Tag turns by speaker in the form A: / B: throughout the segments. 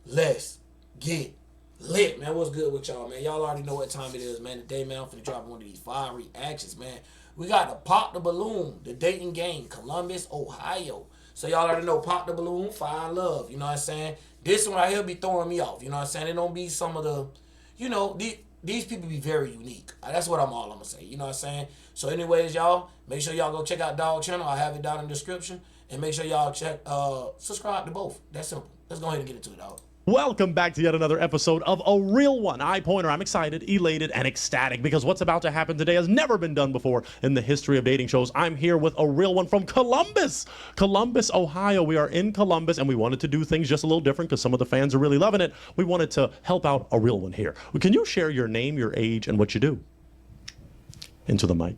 A: let's get lit, man. What's good with y'all, man? Y'all already know what time it is, man. Today, man, I'm finna drop one of these fire reactions, man. We got to Pop the Balloon, the dating game, Columbus, Ohio. So y'all already know Pop the Balloon, Fire Love. You know what I'm saying? This one right here be throwing me off. You know what I'm saying? It don't be some of the, these people be very unique. That's what I'm gonna say. You know what I'm saying? So anyways, y'all, make sure y'all go check out Dog channel. I have it down in the description. And make sure y'all subscribe to both. That's simple. Let's go ahead and get into it, dog.
B: Welcome back to yet another episode of A Real One. Pointer, I'm excited, elated, and ecstatic because what's about to happen today has never been done before in the history of dating shows. I'm here with a real one from Columbus, Ohio. We are in Columbus, and we wanted to do things just a little different because some of the fans are really loving it. We wanted to help out a real one here. Can you share your name, your age, and what you do? Into the mic.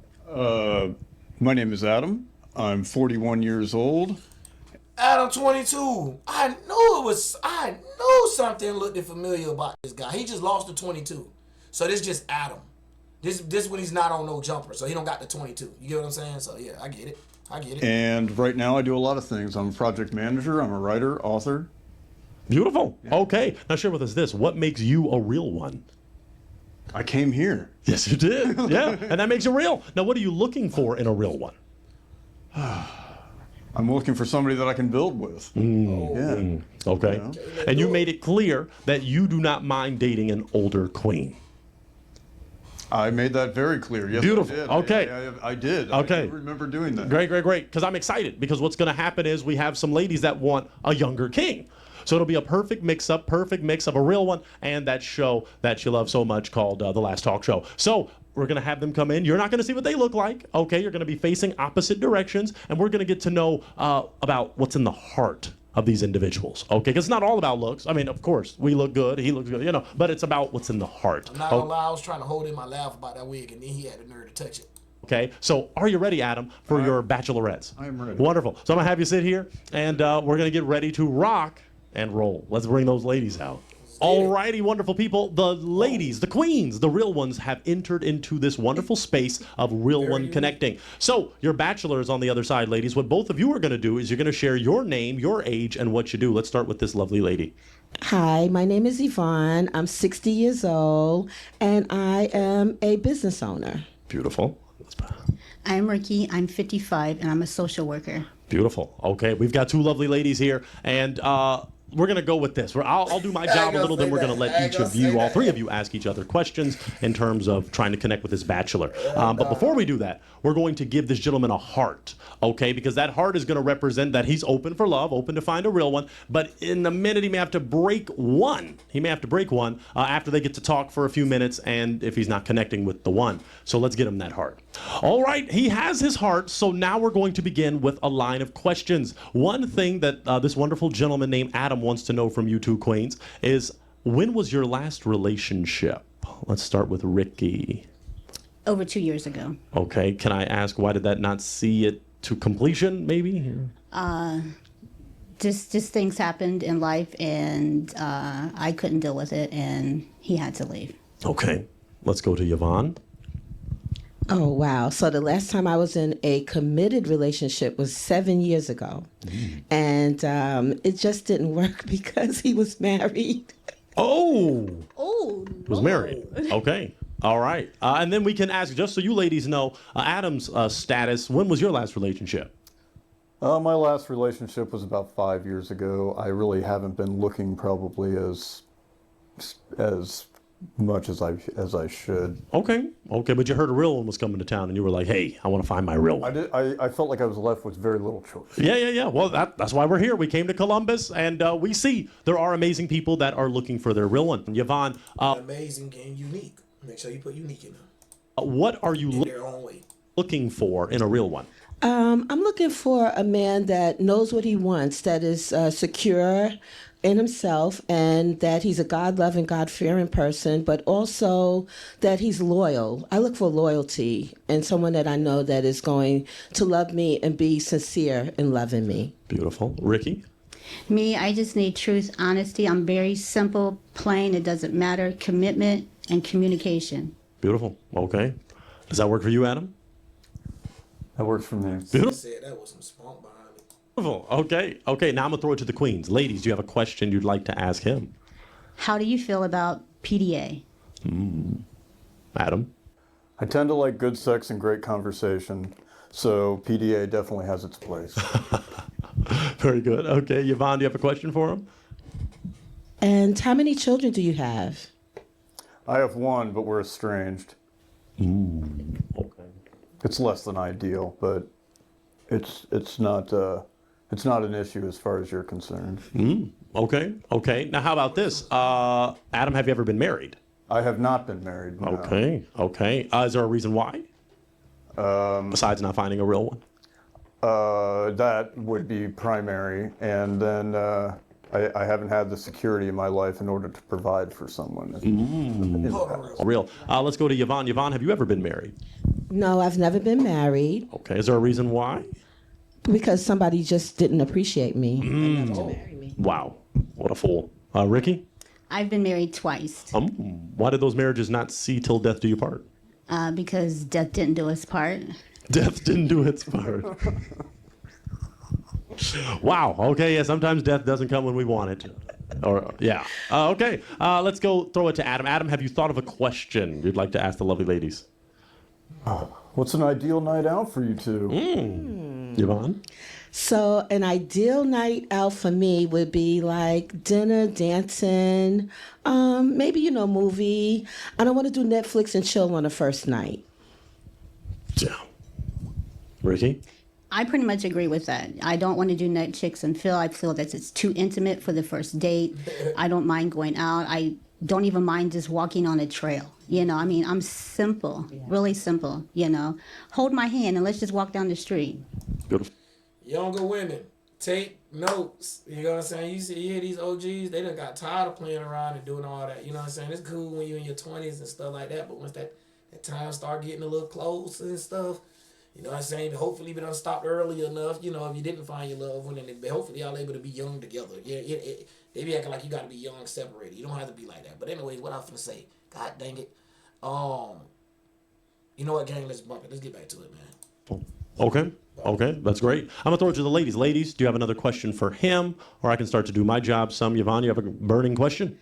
C: My name is Adam. I'm 41 years old.
A: Adam 22. I knew something looked familiar about this guy. He just lost the 22. So this just Adam. This when he's not on no jumper. So he don't got the 22. You get what I'm saying? So yeah, I get it.
C: And right now I do a lot of things. I'm a project manager. I'm a writer, author.
B: Beautiful. Yeah. Okay. Now share with us this. What makes you a real one?
C: I came here.
B: Yes, you did. Yeah. And that makes you real. Now, what are you looking for in a real one?
C: I'm looking for somebody that I can build with. Yeah.
B: Okay. And you made it clear that you do not mind dating an older queen.
C: I made that very clear. Yes,
B: beautiful.
C: I did.
B: Okay.
C: I did.
B: Okay.
C: I remember doing that.
B: Great. Because I'm excited because what's going to happen is we have some ladies that want a younger king. So it'll be a perfect mix of a real one and that show that you love so much called The Last Talk Show. So we're going to have them come in. You're not going to see what they look like. Okay. You're going to be facing opposite directions and we're going to get to know about what's in the heart of these individuals. Okay. Because it's not all about looks. I mean, of course, we look good. He looks good, but it's about what's in the heart.
A: I'm not going to lie. I was trying to hold in my laugh about that wig and then he had the nerve to touch it.
B: Okay, so are you ready, Adam, for your bachelorettes?
C: I am ready.
B: Wonderful. So I'm going to have you sit here, and we're going to get ready to rock and roll. Let's bring those ladies out. All righty, wonderful people. The ladies, the queens, the real ones have entered into this wonderful space of real one connecting. So your bachelor is on the other side, ladies. What both of you are going to do is you're going to share your name, your age, and what you do. Let's start with this lovely lady.
D: Hi, my name is Yvonne. I'm 60 years old, and I am a business owner.
B: Beautiful.
E: I'm Ricky. I'm 55, and I'm a social worker.
B: Beautiful. Okay, we've got two lovely ladies here, and we're going to go with this. I'll do my job a little, then we're going to let each of you, all three of you, ask each other questions in terms of trying to connect with this bachelor. But before we do that, we're going to give this gentleman a heart, okay? Because that heart is going to represent that he's open for love, open to find a real one. But in a minute, he may have to break one. After they get to talk for a few minutes and if he's not connecting with the one. So let's get him that heart. All right, he has his heart. So now we're going to begin with a line of questions. One thing that this wonderful gentleman named Adam wants to know from you two queens is, when was your last relationship? Let's start with Ricky.
E: Over 2 years ago.
B: Okay, can I ask why did that not see it to completion, maybe?
E: Just things happened in life, and I couldn't deal with it, and he had to leave.
B: Okay, let's go to Yvonne.
D: Oh, wow. So the last time I was in a committed relationship was 7 years ago. And it just didn't work because he was married.
E: Oh,
B: was married. Okay. All right. And then we can ask, just so you ladies know, Adam's status. When was your last relationship?
C: My last relationship was about 5 years ago. I really haven't been looking probably as much as I should.
B: Okay, but you heard a real one was coming to town, and you were like, "Hey, I want to find my real one."
C: I felt like I was left with very little choice.
B: Yeah. Well, that's why we're here. We came to Columbus, and we see there are amazing people that are looking for their real one. Yvonne,
A: amazing and unique. Make sure you put unique in them.
B: What are you
A: in their own way
B: looking for in a real one?
D: I'm looking for a man that knows what he wants, that is secure in himself, and that he's a God-loving, God-fearing person, but also that he's loyal. I look for loyalty and someone that I know that is going to love me and be sincere in loving me.
B: Beautiful. Ricky?
E: Me, I just need truth, honesty. I'm very simple, plain. It doesn't matter. Commitment and communication.
B: Beautiful. Okay. Does that work for you, Adam?
C: That works for me.
A: Beautiful. Said that was some spunk behind me.
B: Okay, okay. Now I'm gonna throw it to the queens. Ladies, do you have a question you'd like to ask him?
E: How do you feel about PDA?
B: Adam?
C: I tend to like good sex and great conversation, so PDA definitely has its place.
B: Very good. Okay, Yvonne, do you have a question for him?
D: And how many children do you have?
C: I have one, but we're estranged.
B: Okay.
C: It's less than ideal, but it's not an issue as far as you're concerned.
B: Okay, okay. Now, how about this? Adam, have you ever been married?
C: I have not been married. No.
B: Okay, okay. Is there a reason why? Besides not finding a real one?
C: That would be primary, and then I haven't had the security in my life in order to provide for someone.
B: Real. Let's go to Yvonne. Yvonne, have you ever been married?
D: No, I've never been married
B: Okay. Is there a reason why?
D: because somebody just didn't appreciate me enough to marry me.
B: Wow. What a fool. Ricky?
E: I've been married twice
B: Why did those marriages not see till death do you part?
E: because death didn't do us part.
B: Death didn't do its part. Wow. Okay. Yeah. Sometimes death doesn't come when we want it. Or yeah. Okay. Let's go throw it to Adam. Adam, have you thought of a question you'd like to ask the lovely ladies?
C: What's an ideal night out for you two?
B: Yvonne?
D: So an ideal night out for me would be like dinner, dancing, maybe, movie. I don't want to do Netflix and chill on the first night.
B: Yeah. Ricky?
E: I pretty much agree with that. I don't want to do night chicks and Phil. I feel that it's too intimate for the first date. I don't mind going out. I don't even mind just walking on a trail. I'm simple, really simple, Hold my hand and let's just walk down the street.
B: Beautiful.
A: Younger women, take notes. You know what I'm saying? You hear these OGs, they done got tired of playing around and doing all that. You know what I'm saying? It's cool when you're in your 20s and stuff like that, but once that time start getting a little closer and stuff, you know what I'm saying? Hopefully we done stopped early enough, if you didn't find your loved one, and hopefully y'all able to be young together. Yeah, they be acting like you got to be young separated. You don't have to be like that. But anyways, what I'm finna say, God dang it. You know what, gang? Let's bump it. Let's get back to it, man.
B: Okay. Okay. That's great. I'm going to throw it to the ladies. Ladies, do you have another question for him? Or I can start to do my job some. Yvonne, you have a burning question?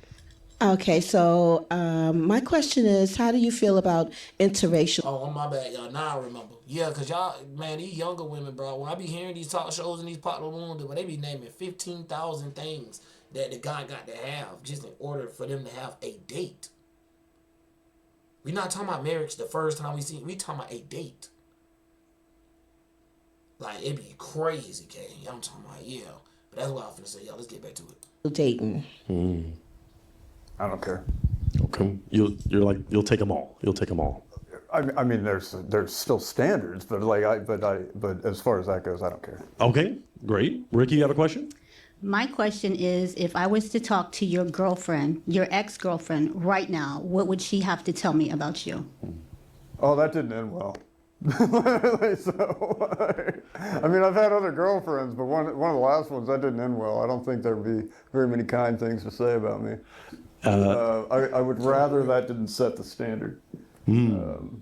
D: Okay, so my question is, how do you feel about interracial?
A: Oh, my bad, y'all. Now I remember. Yeah, because y'all, man, these younger women, bro, when I be hearing these talk shows and these popular ones, they be naming 15,000 things that the guy got to have just in order for them to have a date. We not talking about marriage the first time we talking about a date. Like, it be crazy, Kay. I'm talking about, yeah. But that's what I'm finna say, y'all. Let's get back to it.
D: Dating.
C: I don't care.
B: Okay. You'll take them all. You'll take them all.
C: I mean, there's still standards, but but as far as that goes, I don't care.
B: Okay. Great. Ricky, you have a question?
E: My question is, if I was to talk to your girlfriend, your ex-girlfriend right now, what would she have to tell me about you?
C: Oh, that didn't end well. So, I mean, I've had other girlfriends, but one of the last ones, that didn't end well. I don't think there'd be very many kind things to say about me. I would rather that didn't set the standard.
B: You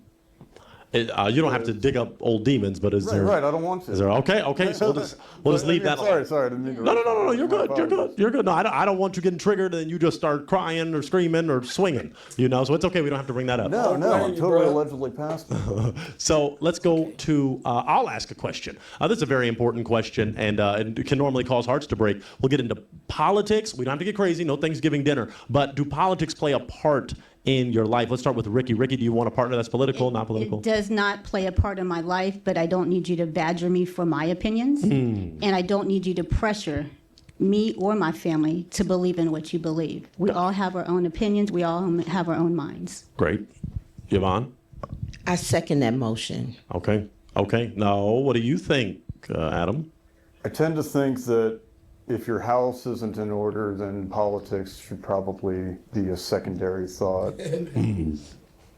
B: don't have to dig up old demons, but is there?
C: Right, I don't want to.
B: Is there? Okay. So we'll just leave that.
C: Sorry, I didn't mean to.
B: No. You're good. You're good. No, I don't want you getting triggered and you just start crying or screaming or swinging. So it's okay. We don't have to bring that up.
C: No, I'm totally allegedly past that.
B: So let's go to. I'll ask a question. This is a very important question, and it can normally cause hearts to break. We'll get into politics. We don't have to get crazy. No Thanksgiving dinner. But do politics play a part in your life? Let's start with Ricky. Ricky, do you want a partner that's political, not political?
E: It does not play a part in my life, but I don't need you to badger me for my opinions, and I don't need you to pressure me or my family to believe in what you believe. We all have our own opinions. We all have our own minds.
B: Great. Yvonne?
D: I second that motion.
B: Okay. Now, what do you think, Adam?
C: I tend to think that if your house isn't in order, then politics should probably be a secondary thought.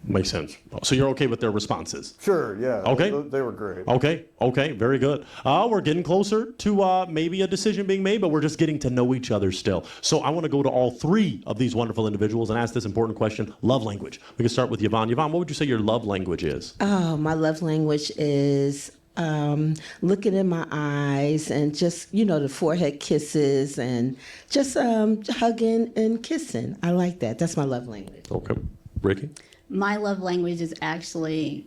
B: Makes sense. So you're okay with their responses?
C: Sure, yeah.
B: Okay.
C: They were great.
B: Okay, very good. We're getting closer to maybe a decision being made, but we're just getting to know each other still. So I want to go to all three of these wonderful individuals and ask this important question, love language. We can start with Yvonne. Yvonne, what would you say your love language is?
D: Oh, my love language is looking in my eyes, and just, the forehead kisses, and just hugging and kissing. I like that. That's my love language.
B: Okay. Ricky?
E: My love language is actually,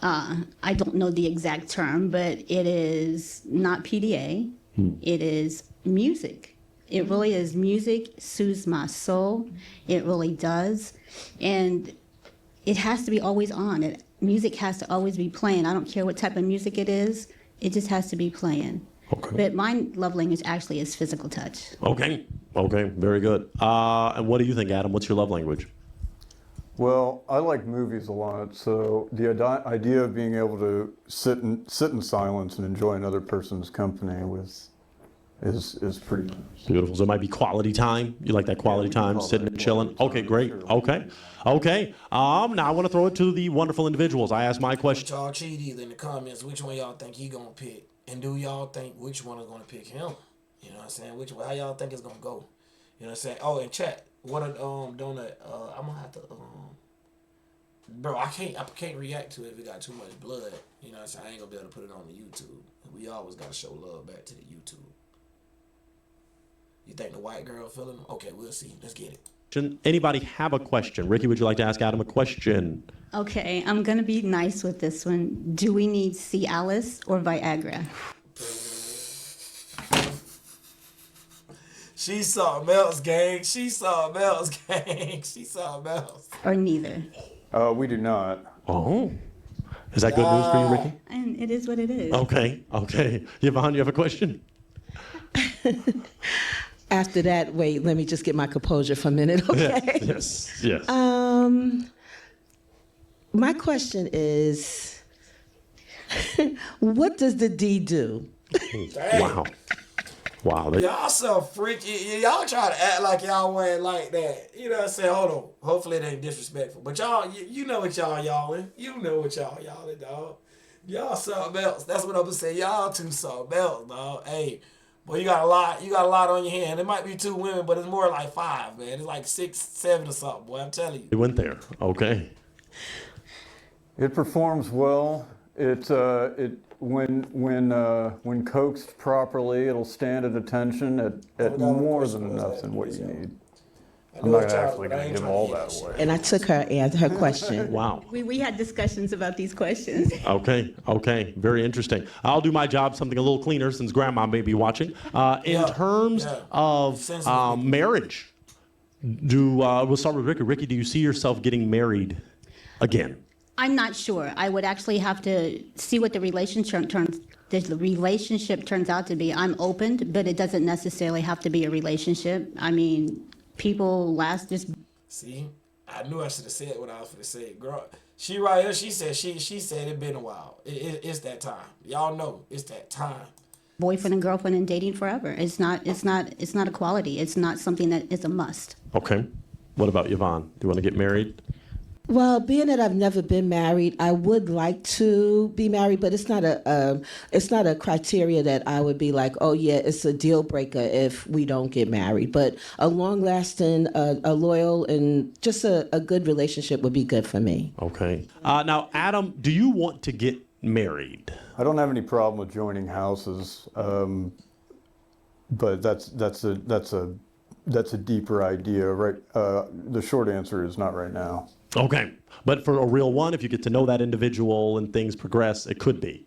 E: I don't know the exact term, but it is not PDA. It is music. It really is. Music soothes my soul. It really does. And it has to be always on. Music has to always be playing. I don't care what type of music it is. It just has to be playing.
B: Okay.
E: But my love language actually is physical touch.
B: Okay. Okay. Very good. And what do you think, Adam? What's your love language?
C: Well, I like movies a lot, so the idea of being able to sit in silence and enjoy another person's company is pretty nice.
B: Beautiful. So it might be quality time. You like that quality time, sitting and chilling? Okay, great.
C: Sure.
B: Okay. Okay. Now I want to throw it to the wonderful individuals. I asked my question.
A: Y'all cheat either in the comments which one y'all think he gonna pick, and do y'all think which one is gonna pick him? You know what I'm saying? How y'all think it's gonna go? You know what I'm saying? Oh, and chat. What a donut. I'm gonna have to bro. I can't react to it if it got too much blood. You know what I'm saying? I ain't gonna be able to put it on the YouTube. We always gotta show love back to the YouTube. You think the white girl feeling him? Okay, we'll see. Let's get it.
B: Anybody have a question? Ricky, would you like to ask Adam a question?
E: Okay, I'm going to be nice with this one. Do we need Cialis or Viagra?
A: She something else, gang. She something else, gang. She something else.
E: Or neither?
C: We do not.
B: Oh. Is that good news for you, Ricky?
E: And it is what it is.
B: Okay. Okay. Yvonne, you have a question?
D: After that, wait, let me just get my composure for a minute, okay?
B: Yes. Yes.
D: My question is, what does the D do?
B: Wow. Wow.
A: Y'all so freaky. Y'all try to act like y'all wasn't like that. You know what I'm saying? Hold on. Hopefully it ain't disrespectful. But y'all, you know what y'all y'alling. You know what y'all y'alling, dog. Y'all something else. That's what I'm gonna say. Y'all two something else, dog. Hey, boy, you got a lot on your hand. It might be 2 women, but it's more like 5, man. It's like 6, 7 or something, boy. I'm telling you.
B: You went there. Okay.
C: It performs well. When coaxed properly, it'll stand at attention at more than enough than what you need. I'm not actually going to give all that away.
D: And I took her question.
B: Wow.
E: We had discussions about these questions.
B: Okay. Okay. Very interesting. I'll do my job something a little cleaner since Grandma may be watching. In terms of marriage, we'll start with Ricky. Ricky, do you see yourself getting married again?
E: I'm not sure. I would actually have to see what the relationship turns out to be. I'm open, but it doesn't necessarily have to be a relationship. I mean, people last just.
A: See, I knew I should have said what I was going to say. Girl, she right here. She said it been a while. It's that time. Y'all know it's that time.
E: Boyfriend and girlfriend and dating forever. It's not a quality. It's not something that is a must.
B: Okay. What about Yvonne? Do you want to get married?
D: Well, being that I've never been married, I would like to be married, but it's not a criteria that I would be like, oh yeah, it's a deal breaker if we don't get married. But a long-lasting, a loyal, and just a good relationship would be good for me.
B: Okay. Now, Adam, do you want to get married?
C: I don't have any problem with joining houses, but that's a deeper idea, right? The short answer is not right now.
B: Okay. But for a real one, if you get to know that individual and things progress, it could be.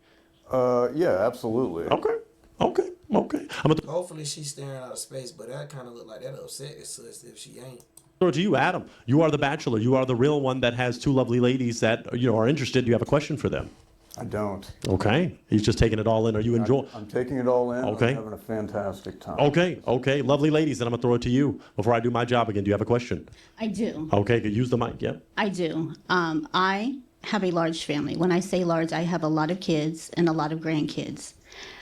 C: Yeah, absolutely.
B: Okay. Okay. Okay.
A: Hopefully she's staring out of space, but that kind of look like that upset us if she ain't.
B: Throw it to you, Adam. You are the bachelor. You are the real one that has 2 lovely ladies that are interested. Do you have a question for them?
C: I don't.
B: Okay. He's just taking it all in. Are you enjoying?
C: I'm taking it all in.
B: Okay.
C: I'm having a fantastic time.
B: Okay. Okay. Lovely ladies. Then I'm going to throw it to you before I do my job again. Do you have a question?
E: I do.
B: Okay. Use the mic. Yeah.
E: I do. I have a large family. When I say large, I have a lot of kids and a lot of grandkids.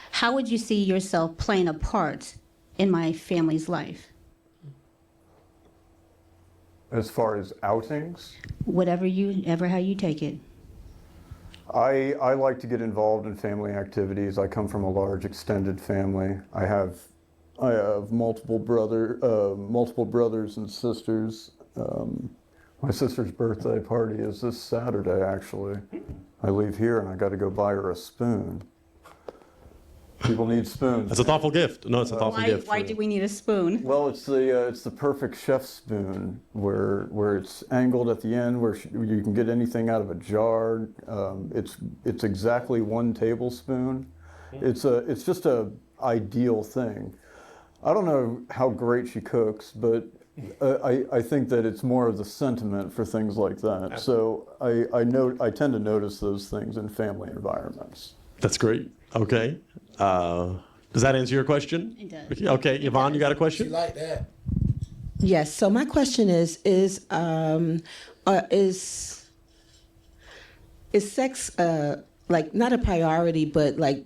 E: How would you see yourself playing a part in my family's life?
C: As far as outings?
E: How you take it.
C: I like to get involved in family activities. I come from a large extended family. I have multiple brothers and sisters. My sister's birthday party is this Saturday, actually. I leave here and I got to go buy her a spoon. People need spoons.
B: That's a thoughtful gift. No, it's a thoughtful gift.
E: Why do we need a spoon?
C: Well, it's the perfect chef spoon where it's angled at the end where you can get anything out of a jar. It's exactly 1 tablespoon. It's just a ideal thing. I don't know how great she cooks, but I think that it's more of the sentiment for things like that. So I tend to notice those things in family environments.
B: That's great. Okay. Does that answer your question?
E: It does.
B: Okay, Yvonne, you got a
A: She
B: question?
A: like that.
D: Yes. So my question is sex like not a priority, but like,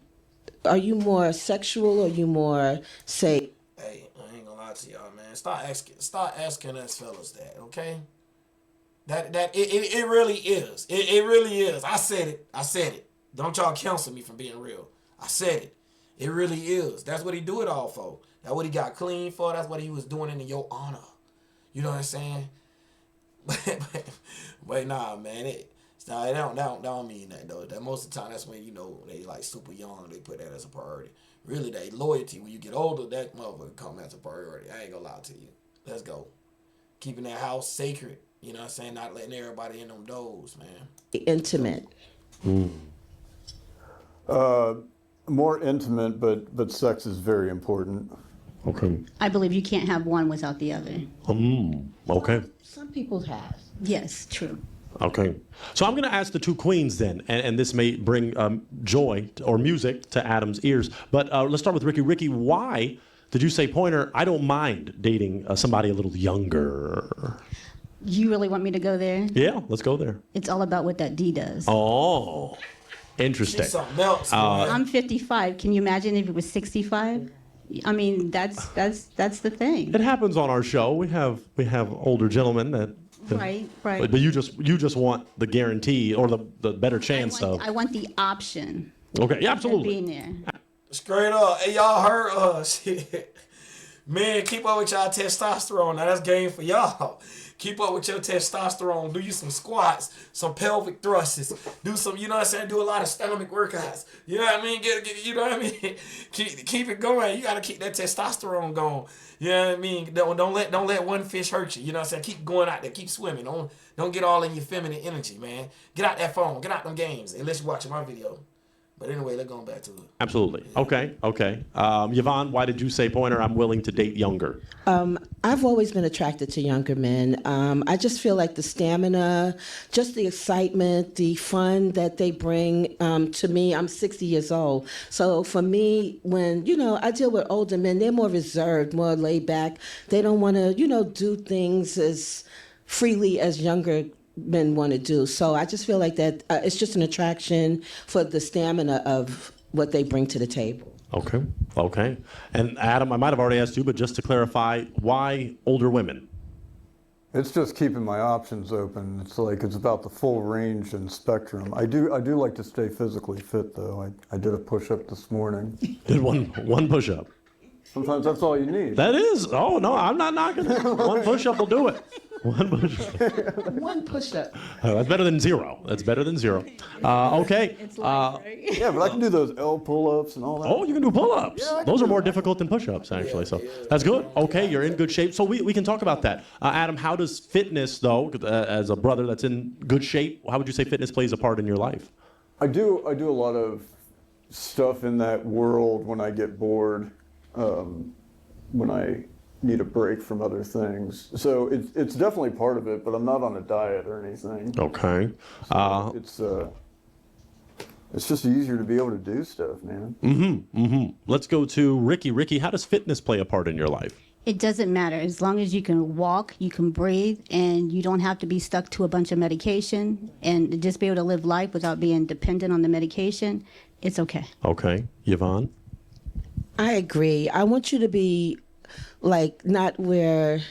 D: are you more sexual or you more say?
A: Hey, I ain't gonna lie to y'all, man. Start asking us fellas that, okay? It really is. It really is. I said it. Don't y'all counsel me from being real. I said it. It really is. That's what he do it all for. That's what he got clean for. That's what he was doing in your honor. You know what I'm saying? But nah, man. It don't mean that though. That most of the time that's when they like super young. They put that as a priority. Really, they loyalty when you get older, that motherfucker come as a priority. I ain't gonna lie to you. Let's go. Keeping that house sacred. You know what I'm saying? Not letting everybody in them doors, man.
D: Intimate.
C: More intimate, but sex is very important.
B: Okay.
E: I believe you can't have one without the other.
B: Okay.
D: Some people have.
E: Yes, true.
B: Okay. So I'm going to ask the two queens then, and this may bring joy or music to Adam's ears. But let's start with Ricky. Ricky, why did you say, Pointer, I don't mind dating somebody a little younger?
E: You really want me to go there?
B: Yeah, let's go there.
E: It's all about what that D does.
B: Oh, interesting.
A: She's something else. boy.
E: I'm 55. Can you imagine if it was 65? I mean, that's the thing.
B: It happens on our show. We have older gentlemen that.
E: Right.
B: But you just want the guarantee or the better chance of.
E: I want the option
B: Okay, yeah,
E: of
B: absolutely.
E: being there.
A: Straight up. Hey, y'all heard shit. Man, keep up with y'all testosterone. Now that's game for y'all. Keep up with your testosterone. Do you some squats, some pelvic thrusts. Do some, you know what I'm saying? Do a lot of stomach workouts. You know what I mean? Get you know what I mean? Keep it going. You gotta keep that testosterone going. You know what I mean? Don't let one fish hurt you. You know what I'm saying? Keep going out there. Keep swimming. Don't get all in your feminine energy, man. Get out that phone. Get out them games. Unless you're watching my video. But anyway, let's go back to it.
B: Absolutely. Okay. Yvonne, why did you say, Pointer, I'm willing to date younger?
D: I've always been attracted to younger men. I just feel like the stamina, just the excitement, the fun that they bring to me. I'm 60 years old. So for me, when, I deal with older men, they're more reserved, more laid back. They don't want to, do things as freely as younger men want to do. So I just feel like that it's just an attraction for the stamina of what they bring to the table.
B: Okay. And Adam, I might have already asked you, but just to clarify, why older women?
C: It's just keeping my options open. It's about the full range and spectrum. I do like to stay physically fit though. I did a push-up this morning.
B: Did one push-up.
C: Sometimes that's all you need.
B: That is. Oh no, I'm not knocking it. One push-up will do it. One push-up.
D: One push-up.
B: That's better than zero. Okay.
E: It's life, right?
C: Yeah, but I can do those L pull-ups and all that.
B: Oh, you can do pull-ups. Those are more difficult than push-ups, actually. So that's good. Okay, you're in good shape. So we can talk about that. Adam, how does fitness, though, as a brother that's in good shape, how would you say fitness plays a part in your life?
C: I do a lot of stuff in that world when I get bored, when I need a break from other things. So it's definitely part of it, but I'm not on a diet or anything.
B: Okay.
C: It's just easier to be able to do stuff, man.
B: Let's go to Ricky. Ricky, how does fitness play a part in your life?
E: It doesn't matter. As long as you can walk, you can breathe, and you don't have to be stuck to a bunch of medication and just be able to live life without being dependent on the medication, it's okay.
B: Okay. Yvonne?
D: I agree. I want you to be not where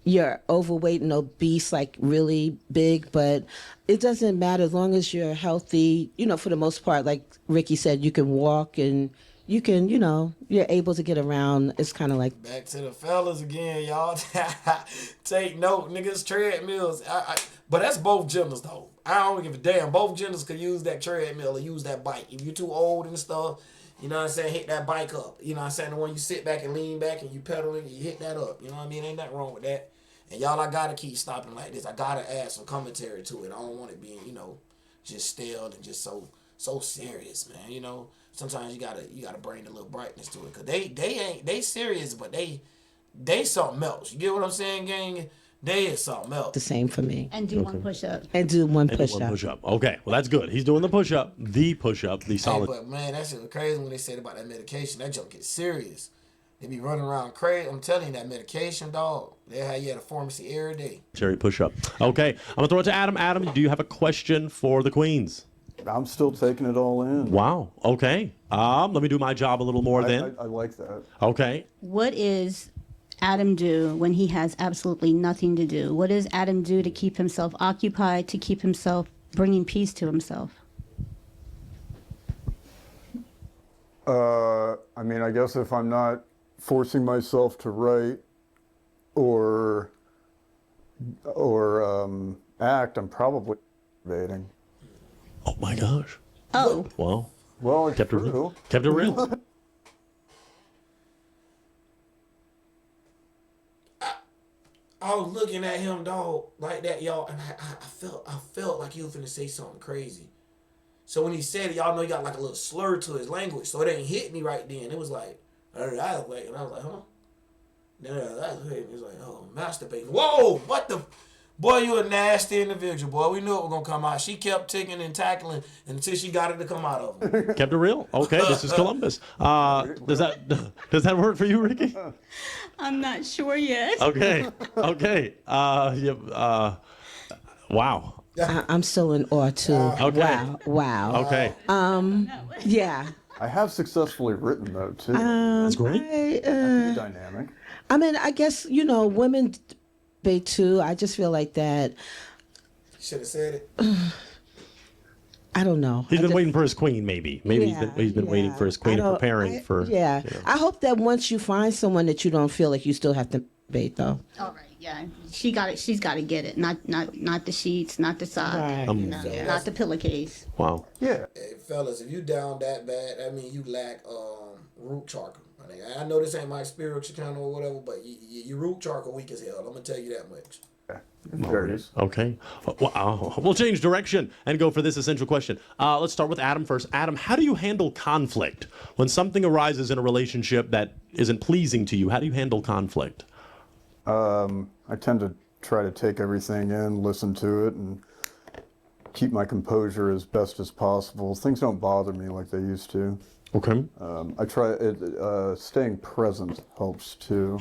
D: you're overweight and obese, like really big, but it doesn't matter as long as you're healthy, for the most part, like Ricky said, you can walk and you can, you're able to get around. It's kind of like.
A: Back to the fellas again, y'all. Take note, niggas, treadmills. But that's both genders, though. I don't give a damn. Both genders could use that treadmill or use that bike. If you're too old and stuff, you know what I'm saying, hit that bike up. You know what I'm saying? The one you sit back and lean back and you pedaling, you hit that up. You know what I mean? Ain't nothing wrong with that. And y'all, I gotta keep stopping like this. I gotta add some commentary to it. I don't want it being, just stale and just so serious, man. Sometimes you gotta bring a little brightness to it. Cause they serious, but they something else. You get what I'm saying, gang? They is something else.
D: The same for me.
E: And do one push up.
D: And do one
B: And
D: push
B: one
D: up.
B: push-up. Okay, well, that's good. He's doing the push-up, the
A: Hey,
B: solid.
A: but man, that shit was crazy when they said about that medication. That junk gets serious. They be running around crazy. I'm telling you, that medication, dog. They had you at a pharmacy every day.
B: Cherry push-up. Okay, I'm going to throw it to Adam. Adam, do you have a question for the queens?
C: I'm still taking it all in.
B: Wow, okay. Let me do my job a little more then.
C: I like that.
B: Okay.
E: What is Adam do when he has absolutely nothing to do? What does Adam do to keep himself occupied, to keep himself bringing peace to himself?
C: I guess if I'm not forcing myself to write or act, I'm probably debating.
B: Oh, my gosh.
E: Oh,
B: Well,
C: It's
B: kept it
C: true.
B: real. Kept it real.
A: I was looking at him, dog, like that, y'all, and I felt like he was finna say something crazy. So when he said it, y'all know he got like a little slur to his language, so it didn't hit me right then. It was like, and I was like, huh? Then it was like, oh, masturbating. Whoa, what the? Boy, you a nasty individual, boy. We knew it was gonna come out. She kept ticking and tackling until she got it to come out of him.
B: Kept it real. Okay, this is Columbus. Does that work for you, Ricky?
E: I'm not sure yet.
B: Okay. Wow.
D: I'm still in awe too.
B: Okay.
D: Wow.
B: Okay.
D: Yeah.
C: I have successfully written though too.
B: That's great.
C: Dynamic.
D: I guess women debate too. I just feel like that.
A: Should have said it.
D: I don't know.
B: He's been waiting for his queen, maybe. Maybe he's been waiting for his queen and preparing for.
D: Yeah. I hope that once you find someone that you don't feel like you still have to debate though.
E: All right, yeah, she got it. She's got to get it. Not the sheets, not the side,
D: Right.
E: not the pillowcase.
B: Wow.
C: Yeah.
A: Hey, fellas, if you down that bad, that mean you lack root chakra. I know this ain't my spiritual channel or whatever, but your root chakra weak as hell. I'm gonna tell you that much.
C: There it is.
B: Okay. We'll change direction and go for this essential question. Let's start with Adam first. Adam, how do you handle conflict when something arises in a relationship that isn't pleasing to you? How do you handle conflict?
C: I tend to try to take everything in, listen to it, and keep my composure as best as possible. Things don't bother me like they used to.
B: Okay.
C: I try staying present helps too.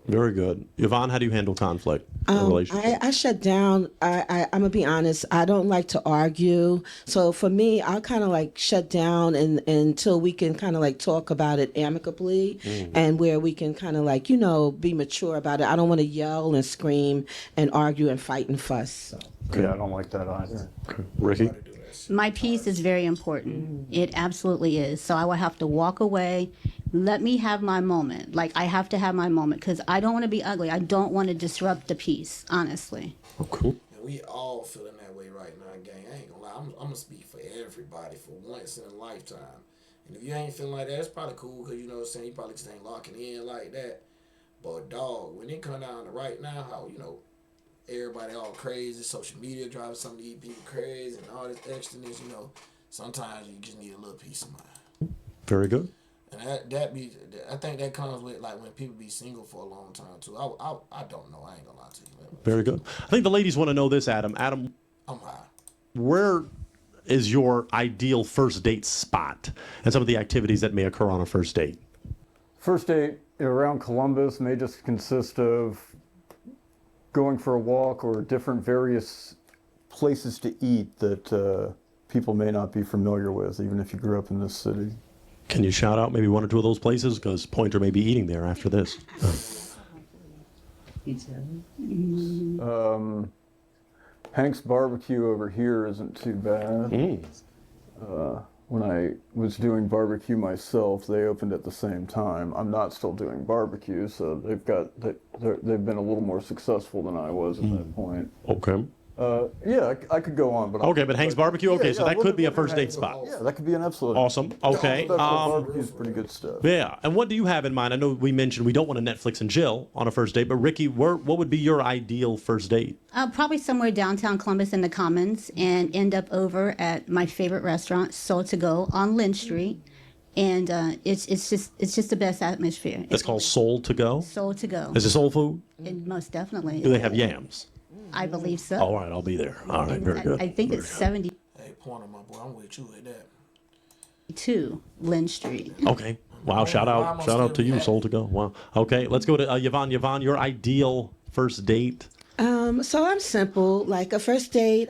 B: Very good. Yvonne, how do you handle conflict in a relationship?
D: I shut down. I'm gonna be honest. I don't like to argue. So for me, I'll kind of like shut down until we can kind of like talk about it amicably, and where we can kind of like be mature about it. I don't want to yell and scream and argue and fight and fuss. So.
C: Yeah, I don't like that either.
B: Okay. Ricky?
E: My peace is very important. It absolutely is. So I will have to walk away. Let me have my moment. Like, I have to have my moment because I don't want to be ugly. I don't want to disrupt the peace, honestly.
B: Oh, cool.
A: And we all feeling that way right now, gang. I ain't gonna lie. I'm gonna speak for everybody for once in a lifetime. And if you ain't feeling like that, it's probably cool because you know what I'm saying, you probably just ain't locking in like that. But dog, when it come down to right now, how everybody all crazy, social media driving some of these people crazy and all this extraness, sometimes you just need a little peace of mind.
B: Very good.
A: And I think that comes with like when people be single for a long time too. I don't know. I ain't gonna lie to you.
B: Very good. I think the ladies want to know this, Adam. Adam,
A: I'm high.
B: where is your ideal first date spot and some of the activities that may occur on a first date?
C: First date around Columbus may just consist of going for a walk or different various places to eat that people may not be familiar with, even if you grew up in this city.
B: Can you shout out maybe one or two of those places? Because Pointer may be eating there after this.
C: Hank's Barbecue over here isn't too bad. When I was doing barbecue myself, they opened at the same time. I'm not still doing barbecue, so they've been a little more successful than I was at that point.
B: Okay.
C: Yeah, I could go on, but
B: Okay, but Hank's Barbecue. Okay, so that could be a first date spot.
C: Yeah, that could be an absolute.
B: Awesome. Okay.
C: Special barbecue is pretty good stuff.
B: Yeah. And what do you have in mind? I know we mentioned we don't want to Netflix and chill on a first date, but Ricky, what would be your ideal first date?
E: Probably somewhere downtown Columbus in the Commons, and end up over at my favorite restaurant, Soul to Go on Lynn Street, and it's just the best atmosphere.
B: It's called Soul to Go.
E: Soul to Go.
B: Is it soul food?
E: And most definitely.
B: Do they have yams?
E: I believe so.
B: All right, I'll be there. All right, very good.
E: I think it's 72
A: Hey, point on my boy. I'm with you with that.
E: Lynn Street.
B: Okay. Wow. Shout out to you, Soul to Go. Wow. Okay. Let's go to Yvonne. Yvonne, your ideal first date.
D: So I'm simple. Like a first date,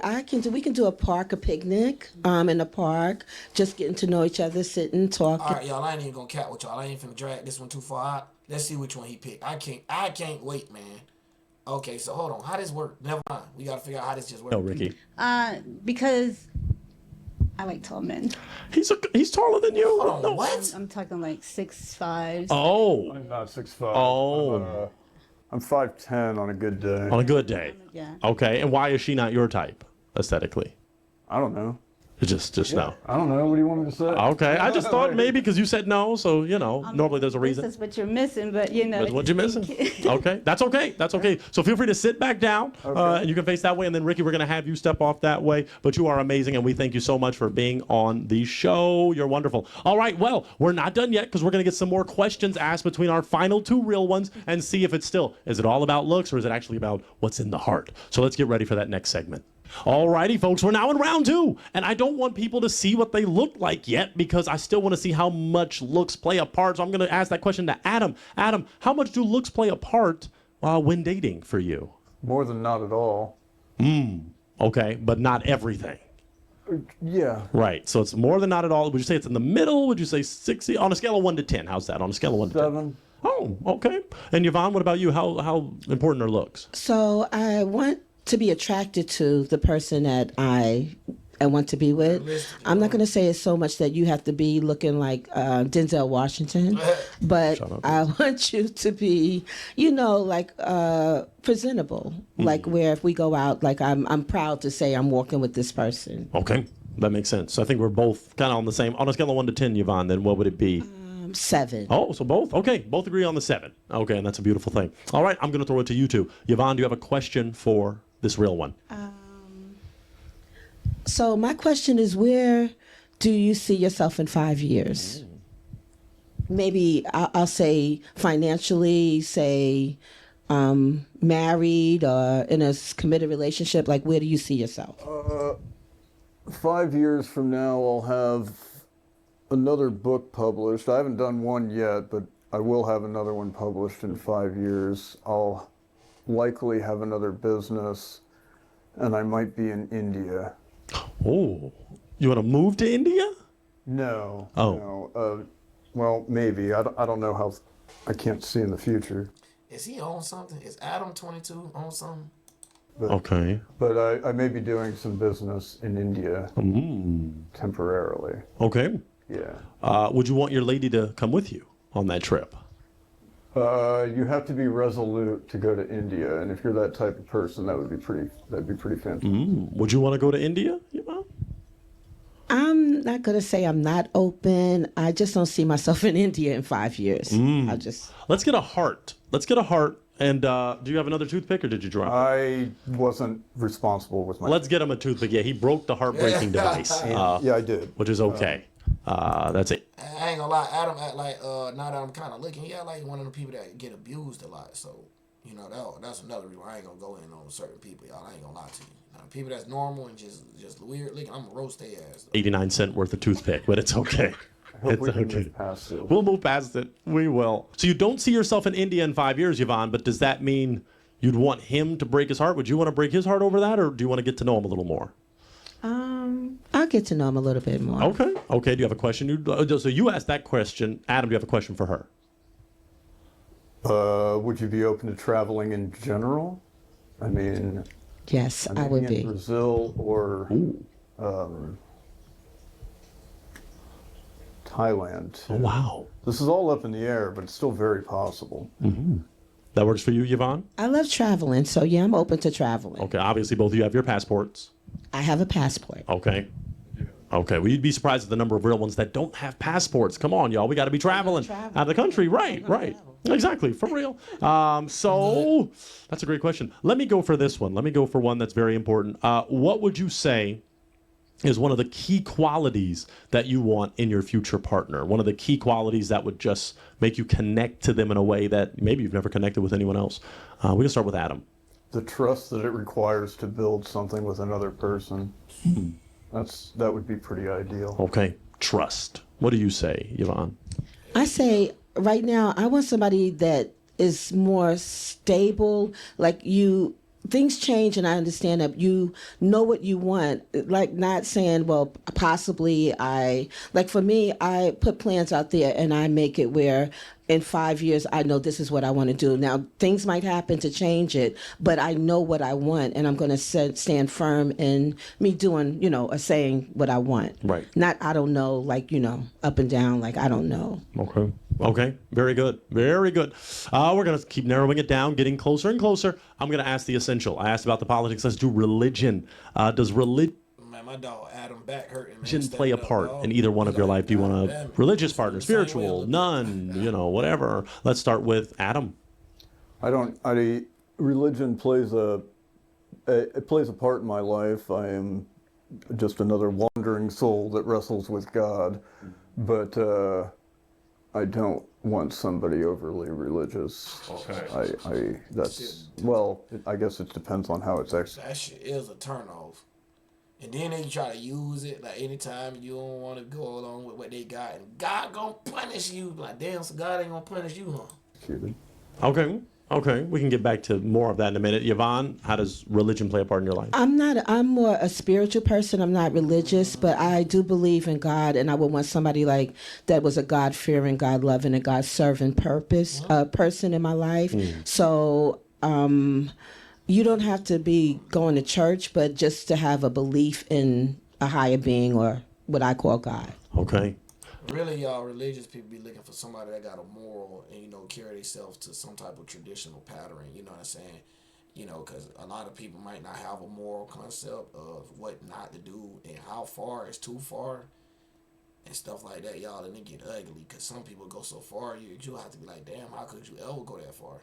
D: we can do a park, a picnic, in the park, just getting to know each other, sitting, talking.
A: All right, y'all. I ain't even gonna cap with y'all. I ain't finna drag this one too far out. Let's see which one he picked. I can't wait, man. Okay, so hold on. How this work? Never mind. We gotta figure out how this just works.
B: No, Ricky.
E: Because I like tall men.
B: He's taller than you.
A: Hold on, what?
E: I'm talking like 6'5".
B: Oh.
C: I'm not 6'5".
B: Oh.
C: I'm 5'10" on a good day.
B: On a good day.
E: Yeah.
B: Okay. And why is she not your type aesthetically?
C: I don't know.
B: Just no.
C: I don't know. What do you want me to say?
B: Okay. I just thought maybe because you said no, so normally there's a reason.
E: This is what you're missing, but
B: That's what you're missing. Okay. That's okay. That's okay. So feel free to sit back down. And you can face that way. And then, Ricky, we're going to have you step off that way. But you are amazing. And we thank you so much for being on the show. You're wonderful. All right. Well, we're not done yet because we're going to get some more questions asked between our final two real ones and see if is it all about looks or is it actually about what's in the heart? So let's get ready for that next segment. Alrighty, folks, we're now in round two, and I don't want people to see what they look like yet because I still want to see how much looks play a part. So I'm going to ask that question to Adam. Adam, how much do looks play a part when dating for you?
C: More than not at all.
B: Okay, but not everything.
C: Yeah.
B: Right, so it's more than not at all. Would you say it's in the middle? Would you say 60? On a scale of 1 to 10, how's that? On a scale of 1 to 10?
C: 7.
B: Oh, okay. And Yvonne, what about you? How important are looks?
D: So I want to be attracted to the person that I want to be with. I'm not going to say it's so much that you have to be looking like Denzel Washington, but I want you to be, like presentable, like where if we go out, like I'm proud to say I'm walking with this person.
B: Okay, that makes sense. So I think we're both kind of on the same, on a scale of 1 to 10, Yvonne, then what would it be?
D: 7.
B: Oh, so both? Okay, both agree on the 7. Okay, and that's a beautiful thing. All right, I'm going to throw it to you two. Yvonne, do you have a question for this real one?
D: So my question is, where do you see yourself in 5 years? Maybe I'll say financially, say married or in a committed relationship. Like, where do you see yourself?
C: 5 years from now, I'll have another book published. I haven't done one yet, but I will have another one published in 5 years. I'll likely have another business, and I might be in India.
B: Oh, you want to move to India?
C: No.
B: Oh.
C: No. Well, maybe. I don't know how. I can't see in the future.
A: Is he on something? Is Adam 22 on something?
C: But,
B: Okay.
C: But I may be doing some business in India temporarily.
B: Okay.
C: Yeah.
B: Would you want your lady to come with you on that trip?
C: You have to be resolute to go to India, and if you're that type of person, that'd be pretty fantastic.
B: Would you want to go to India?
D: I'm not going to say I'm not open. I just don't see myself in India in 5 years.
B: Let's get a heart. And do you have another toothpick, or did you drop it?
C: I wasn't responsible with my.
B: Let's get him a toothpick. Yeah, he broke the heartbreaking device.
C: Yeah, I did.
B: Which is okay. That's it.
A: I ain't gonna lie, Adam act like now that I'm kind of looking, yeah, like one of the people that get abused a lot. So that's another reason I ain't gonna go in on certain people, y'all. I ain't gonna lie to you. Now, people that's normal and just weird looking, I'm gonna roast their ass.
B: 89-cent worth of toothpick, but it's okay.
C: Hope we can move past it.
B: We'll move past it. We will. So you don't see yourself in India in 5 years, Yvonne, but does that mean you'd want him to break his heart? Would you want to break his heart over that, or do you want to get to know him a little more?
D: I'll get to know him a little bit more.
B: Okay. Okay. Do you have a question? So you asked that question. Adam, do you have a question for her?
C: Would you be open to traveling in general? I mean,
D: Yes, I would
C: maybe
D: be.
C: in Brazil or Thailand.
B: Oh, wow.
C: This is all up in the air, but it's still very possible.
B: That works for you, Yvonne?
D: I love traveling, so yeah, I'm open to traveling.
B: Okay, obviously both of you have your passports.
D: I have a passport.
B: Okay. Okay, well, you'd be surprised at the number of real ones that don't have passports. Come on, y'all. We got to be traveling out of the country. Right. Exactly, for real. So that's a great question. Let me go for this one. Let me go for one that's very important. What would you say is one of the key qualities that you want in your future partner? One of the key qualities that would just make you connect to them in a way that maybe you've never connected with anyone else. We can start with Adam.
C: The trust that it requires to build something with another person. That would be pretty ideal.
B: Okay, trust. What do you say, Yvonne?
D: I say right now, I want somebody that is more stable. Like things change, and I understand that you know what you want. Like not saying, well, possibly like for me, I put plans out there and I make it where in 5 years, I know this is what I want to do. Now, things might happen to change it, but I know what I want, and I'm going to stand firm in me doing, or saying what I want.
B: Right.
D: Not, I don't know, like, up and down, like, I don't know.
B: Okay. Very good. We're going to keep narrowing it down, getting closer and closer. I'm going to ask the essential. I asked about the politics. Let's do religion. Does religion
A: Man, my dog Adam back hurting.
B: play a part in either one of your life? Do you want a religious partner, spiritual, none, whatever? Let's start with Adam.
C: Religion plays it plays a part in my life. I am just another wandering soul that wrestles with God, but I don't want somebody overly religious.
B: Okay.
C: I guess it depends on how it's actually.
A: That shit is a turnoff. And then they try to use it like anytime you don't want to go along with what they got, and God gonna punish you. Like, damn, so God ain't gonna punish you, huh?
B: Okay. We can get back to more of that in a minute. Yvonne, how does religion play a part in your life?
D: I'm more a spiritual person. I'm not religious, but I do believe in God, and I would want somebody like that was a God-fearing, God-loving, and God-serving person in my life. So, you don't have to be going to church, but just to have a belief in a higher being, or what I call God.
B: Okay.
A: Really, y'all religious people be looking for somebody that got a moral and, carry themselves to some type of traditional pattern, you know what I'm saying? Because a lot of people might not have a moral concept of what not to do and how far is too far and stuff like that, y'all, and it get ugly because some people go so far, you have to be like, damn, how could you ever go that far?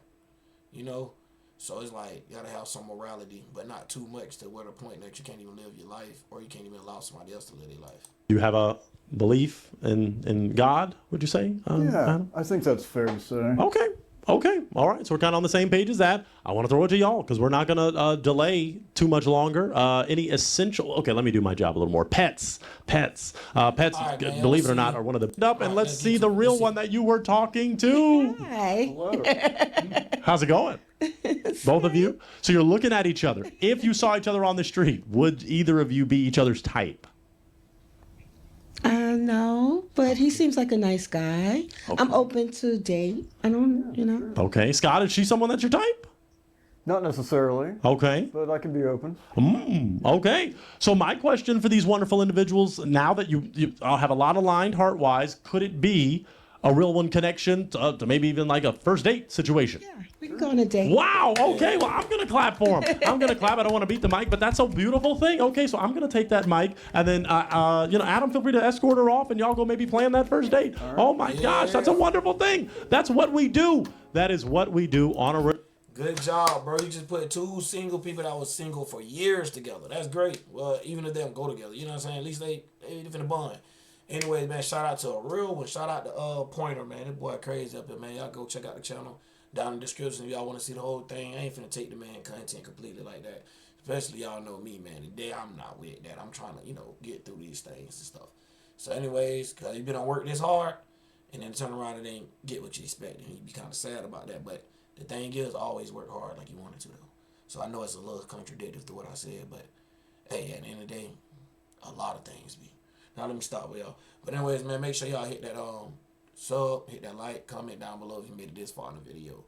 A: So it's like, you gotta have some morality, but not too much to where the point that you can't even live your life, or you can't even allow somebody else to live their life.
B: You have a belief in God, would you say? Adam?
C: I think that's fair to say.
B: Okay. All right. So we're kind of on the same page as that. I want to throw it to y'all because we're not going to delay too much longer. Any essential? Okay, let me do my job a little more. Pets. Right, man, believe it or not, are one of the up. And let's see the real one that you were talking to.
D: Hi.
C: Hello.
B: How's it going? Both of you. So you're looking at each other. If you saw each other on the street, would either of you be each other's type?
D: No, but he seems like a nice guy. Okay. I'm open to date. I don't.
B: Okay, Scott, is she someone that's your type?
C: Not necessarily.
B: Okay.
C: But I can be open.
B: Okay. So my question for these wonderful individuals, now that you have a lot aligned heart-wise, could it be a real one connection to maybe even like a first date situation?
D: Yeah, we can go on a date.
B: Wow. Okay. Well, I'm going to clap for him. I don't want to beat the mic, but that's a beautiful thing. Okay. So I'm going to take that mic and then, Adam, feel free to escort her off and y'all go maybe plan that first date. Right. Oh my gosh. That's a wonderful thing. That's what we do. That is what we do on a...
A: Good job, bro. You just put two single people that was single for years together. That's great. Well, even if they don't go together, you know what I'm saying? At least they finna bond. Anyways, man, shout out to a real one. Shout out to Pointer, man. That boy crazy up here, man. Y'all go check out the channel down in the description if y'all want to see the whole thing. I ain't finna take the man content completely like that. Especially y'all know me, man. Today I'm not with that. I'm trying to, get through these things and stuff. So anyways, because you been on work this hard, and then turn around and ain't get what you expect. And you be kind of sad about that. But the thing is, always work hard like you wanted to, though. So I know it's a little contradictory to what I said, but hey, at the end of the day, a lot of things be. Now let me stop with y'all. But anyways, man, make sure y'all hit that sub, hit that like, comment down below if you made it this far in the video.